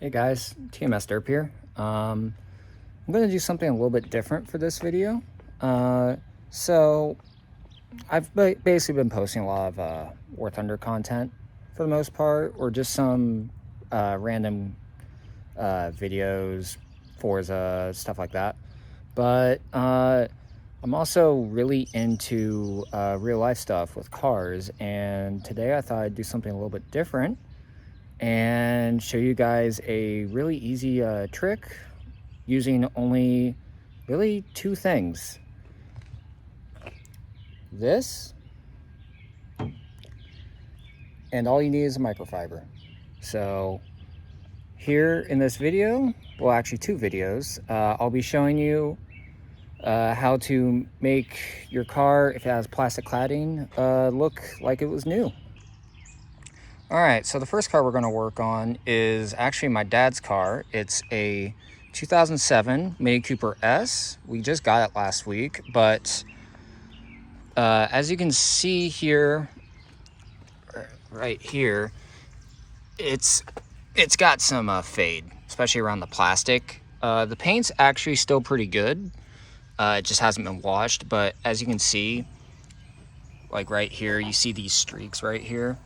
Hey guys, TMS Derp here. I'm going to do something a little bit different for this video. So I've basically been posting a lot of War Thunder content for the most part, or just some random videos, Forza, stuff like that. But I'm also really into real life stuff with cars, and today I thought I'd do something a little bit different and show you guys a really easy trick using only really two things: this, and all you need is a microfiber. So here in this video, well, actually two videos, I'll be showing you how to make your car, if it has plastic cladding, look like it was new. All right, so the first car we're going to work on is actually my dad's car. It's a 2007 Mini Cooper S. We just got it last week, but as you can see here, right here, it's got some fade, especially around the plastic. The paint's actually still pretty good. It just hasn't been washed, but as you can see, like right here, you see these streaks right here.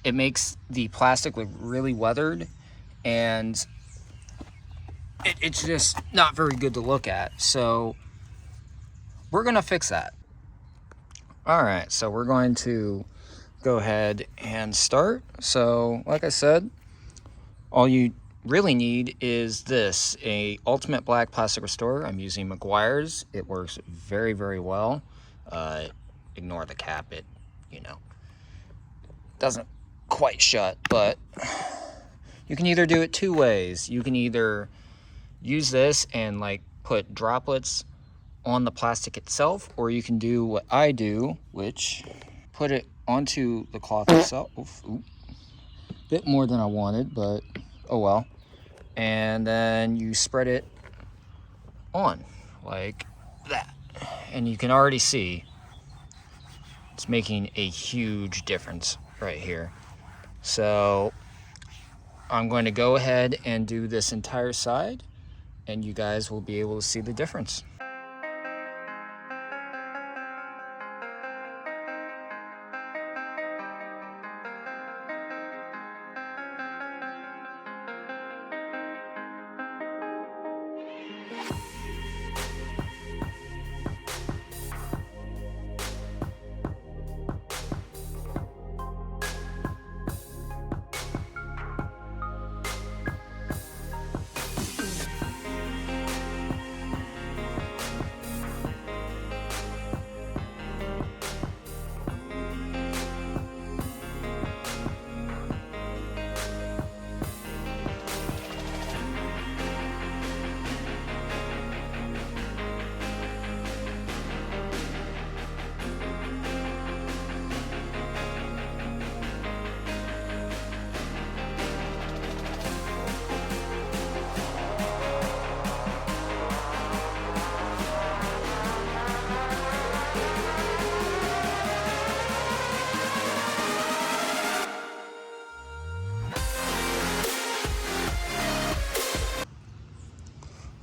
It makes the plastic look really weathered, and it's just not very good to look at. So we're gonna fix that. All right, so we're going to go ahead and start. So like I said, all you really need is this, a ultimate black plastic restorer. I'm using Meguiars. It works very, very well. Ignore the cap, it, doesn't quite shut, but you can either do it two ways. You can either use this and like put droplets on the plastic itself, or you can do what I do, which put it onto the cloth itself. Ooh, bit more than I wanted, but oh well. And then you spread it on like that, and you can already see it's making a huge difference right here. So I'm going to go ahead and do this entire side, and you guys will be able to see the difference.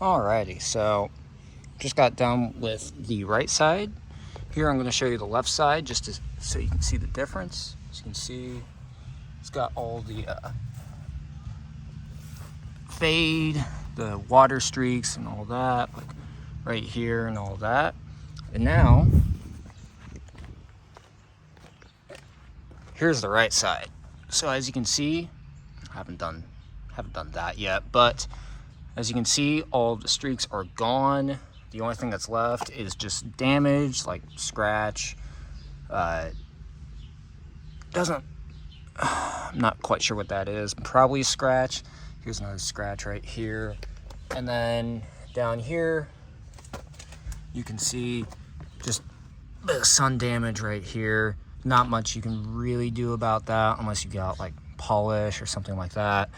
Alrighty, so just got done with the right side. Here I'm going to show you the left side, just so you can see the difference. As you can see, it's got all the fade, the water streaks and all that, like right here and all that. And now, here's the right side. So as you can see, I haven't done that yet, but as you can see, all the streaks are gone. The only thing that's left is just damage, like scratch. I'm not quite sure what that is. Probably scratch. Here's another scratch right here. And then down here, you can see just a bit of sun damage right here. Not much you can really do about that unless you got like polish or something like that.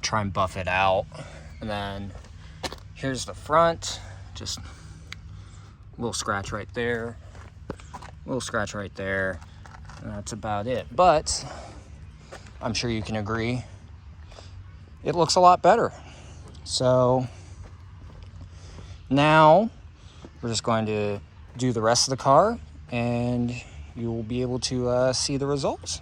Try and buff it out. And then here's the front, just a little scratch right there, little scratch right there, and that's about it. But I'm sure you can agree, it looks a lot better. So now we're just going to do the rest of the car, and you will be able to see the results.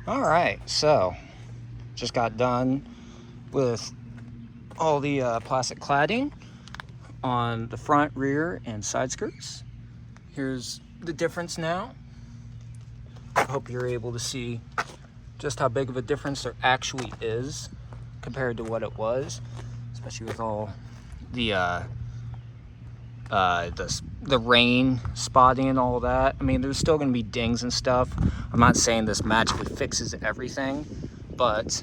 All right, so just got done with all the plastic cladding on the front, rear, and side skirts. Here's the difference now. I hope you're able to see just how big of a difference there actually is compared to what it was, especially with all the rain spotting and all that. I mean, there's still going to be dings and stuff. I'm not saying this magically fixes everything, but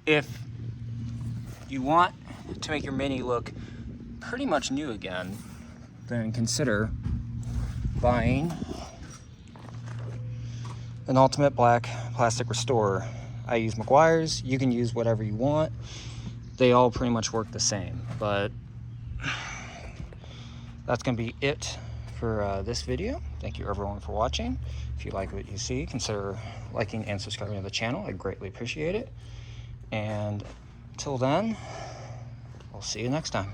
if you want to make your Mini look pretty much new again, then consider buying an Ultimate Black Plastic Restorer. I use Meguiars. You can use whatever you want. They all pretty much work the same, but that's going to be it for this video. Thank you everyone for watching. If you like what you see, consider liking and subscribing to the channel. I greatly appreciate it. And until then, I'll see you next time.